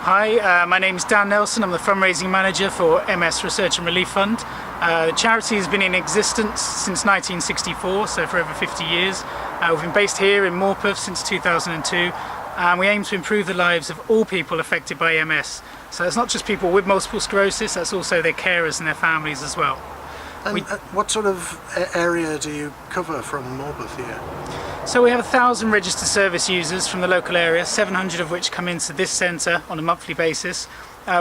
Hi, my name is Dan Nelson. I'm the Fundraising Manager for MS Research and Relief Fund. The charity has been in existence since 1964, so for over 50 years. We've been based here in Morpeth since 2002, and we aim to improve the lives of all people affected by MS. So it's not just people with multiple sclerosis, that's also their carers and their families as well. And what sort of area do you cover from Morpeth here? So we have 1,000 registered service users from the local area, 700 of which come into this centre on a monthly basis.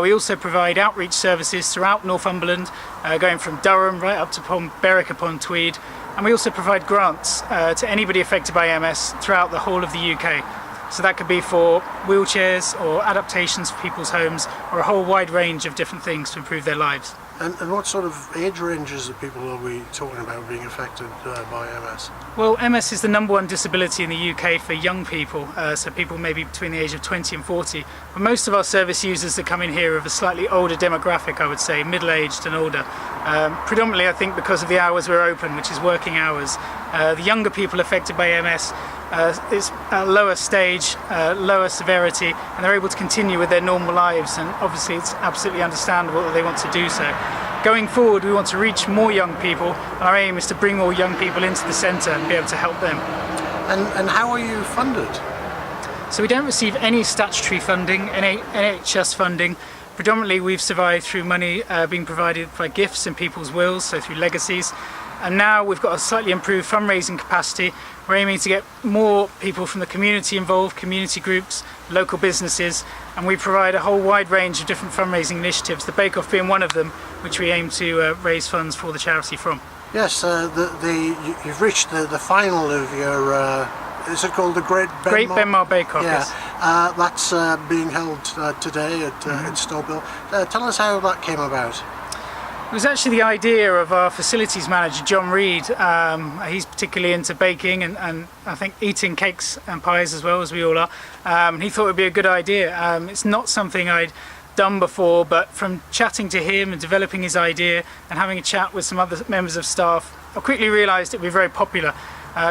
We also provide outreach services throughout Northumberland, going from Durham right up to Berwick upon Tweed, and we also provide grants to anybody affected by MS throughout the whole of the UK. So that could be for wheelchairs or adaptations for people's homes, or a whole wide range of different things to improve their lives. And what sort of age ranges of people are we talking about being affected by MS? Well, MS is the #1 disability in the UK for young people, so people maybe between the age of 20 and 40. But most of our service users that come in here are of a slightly older demographic, I would say, middle-aged and older. Predominantly, I think, because of the hours we're open, which is working hours. The younger people affected by MS, it's a lower stage, lower severity, and they're able to continue with their normal lives, and obviously it's absolutely understandable that they want to do so. Going forward, we want to reach more young people. Our aim is to bring more young people into the centre and be able to help them. And how are you funded? So we don't receive any statutory funding, any NHS funding. Predominantly we've survived through money being provided by gifts in people's wills, so through legacies. And now we've got a slightly improved fundraising capacity. We're aiming to get more people from the community involved, community groups, local businesses, and we provide a whole wide range of different fundraising initiatives, the Bake-Off being one of them, which we aim to raise funds for the charity from. Yes, you've reached the final of your, is it called the Great Benmar Bake-Off, yeah. yes. That's being held today at Stobhill. Tell us how that came about. It was actually the idea of our facilities manager, John Reed. He's particularly into baking and I think eating cakes and pies as well, as we all are. He thought it would be a good idea. It's not something I'd done before, but from chatting to him and developing his idea and having a chat with some other members of staff, I quickly realised it would be very popular.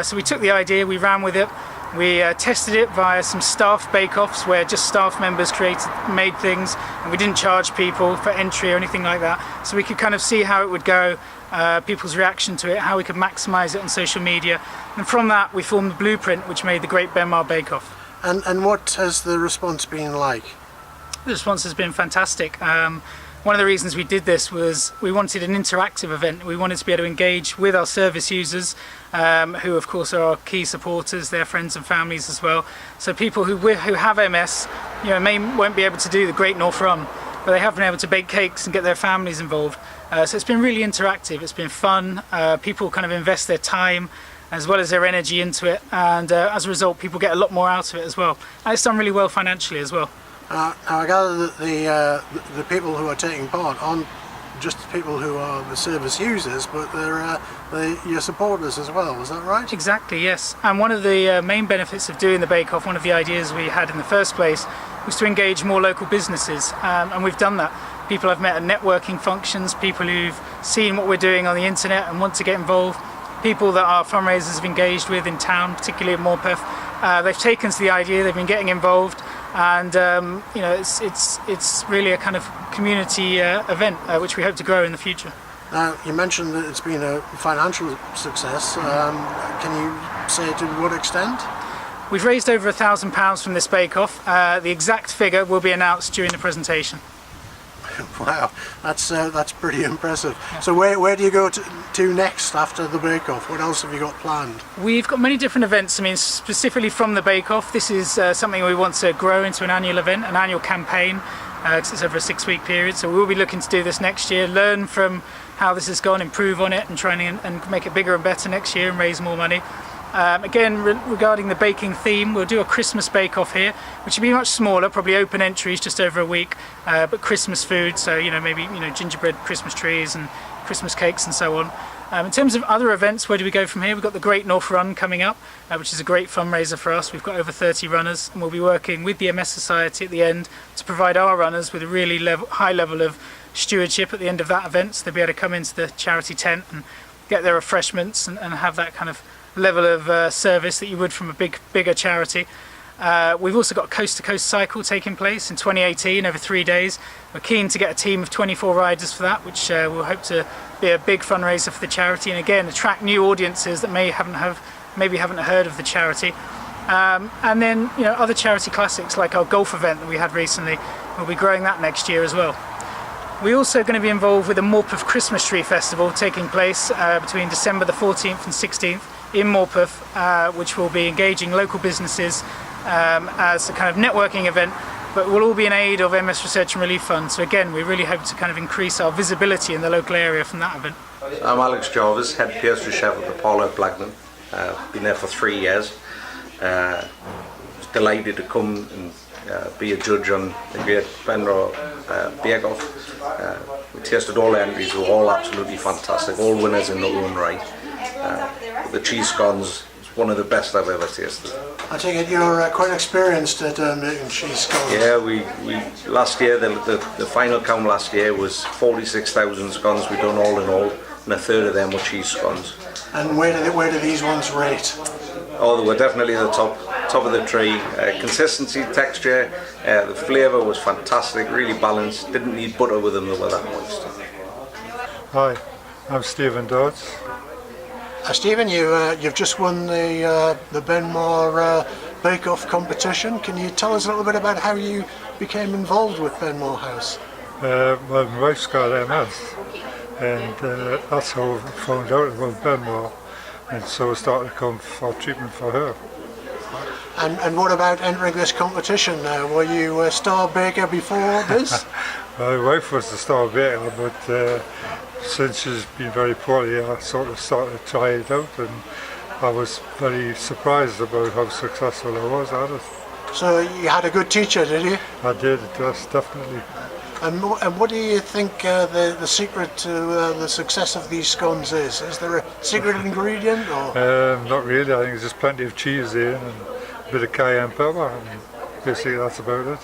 So we took the idea, we ran with it. We tested it via some staff bake-offs where just staff members made things, and we didn't charge people for entry or anything like that. So we could kind of see how it would go, people's reaction to it, how we could maximise it on social media. And from that we formed the blueprint which made the Great Benmar Bake-Off. And what has the response been like? The response has been fantastic. One of the reasons we did this was we wanted an interactive event. We wanted to be able to engage with our service users, who of course are our key supporters, their friends and families as well. So people who have MS, won't be able to do the Great North Run, but they have been able to bake cakes and get their families involved. So it's been really interactive, it's been fun. People kind of invest their time as well as their energy into it, and as a result people get a lot more out of it as well. And it's done really well financially as well. Now I gather that the people who are taking part aren't just people who are the service users, but they're your supporters as well, is that right? Exactly, yes. And one of the main benefits of doing the Bake-Off, one of the ideas we had in the first place, was to engage more local businesses, and we've done that. People I've met at networking functions, people who've seen what we're doing on the internet and want to get involved, people that our fundraisers have engaged with in town, particularly at Morpeth. They've taken to the idea, they've been getting involved, and it's really a kind of community event which we hope to grow in the future. Now you mentioned that it's been a financial success. Can you say to what extent? We've raised over £1,000 from this bake-off. The exact figure will be announced during the presentation. Wow, that's pretty impressive. Yeah. So where do you go to next after the bake-off? What else have you got planned? We've got many different events. I mean, specifically from the bake-off, this is something we want to grow into an annual event, an annual campaign, because it's over a 6-week period. So we will be looking to do this next year, learn from how this has gone, improve on it, and try and make it bigger and better next year and raise more money. Again, regarding the baking theme, we'll do a Christmas bake-off here, which will be much smaller, probably open entries, just over a week, but Christmas food, so maybe gingerbread Christmas trees and Christmas cakes and so on. In terms of other events, where do we go from here? We've got the Great North Run coming up, which is a great fundraiser for us. We've got over 30 runners, and we'll be working with the MS Society at the end to provide our runners with a really high level of stewardship at the end of that event, so they'll be able to come into the charity tent and get their refreshments and have that kind of level of service that you would from a bigger charity. We've also got a coast-to-coast cycle taking place in 2018 over 3 days. We're keen to get a team of 24 riders for that, which we'll hope to be a big fundraiser for the charity, and again attract new audiences that maybe haven't heard of the charity. And then other charity classics like our golf event that we had recently. We'll be growing that next year as well. We're also going to be involved with the Morpeth Christmas Tree Festival taking place between December the 14th and 16th in Morpeth, which will be engaging local businesses as a kind of networking event, but will all be in aid of MS Research and Relief Fund. So again, we really hope to kind of increase our visibility in the local area from that event. I'm Alex Jarvis, head pastry chef at the Parlour at Blackburn. Been there for 3 years. Was delighted to come and be a judge on the Great Benmar Bake-Off. We tasted all the entries, they were all absolutely fantastic, all winners in their own right. The cheese scones is one of the best I've ever tasted. I take it you're quite experienced at making cheese scones. Yeah, we last year, the final count last year was 46,000 scones we've done all in all, and a third of them were cheese scones. And where do these ones rate? Oh, they were definitely the top of the tree. Consistency, texture, the flavour was fantastic, really balanced. Didn't need butter with them, they were that moist. Hi, I'm Steven Dodds. Stephen, you've just won the Benmar Bake-Off competition. Can you tell us a little bit about how you became involved with Benmar House? Well, my wife's got MS, and that's how I found out about Benmar, and so I started to come for treatment for her. And what about entering this competition? Were you a star baker before this? My wife was the star baker, but since she's been very poorly, I sort of started to try it out, and I was very surprised about how successful I was at it. So you had a good teacher, did you? I did, yes, definitely. And what do you think the secret to the success of these scones is? Is there a secret ingredient? Or? Not really, I think there's just plenty of cheese in and a bit of cayenne pepper, and basically that's about it.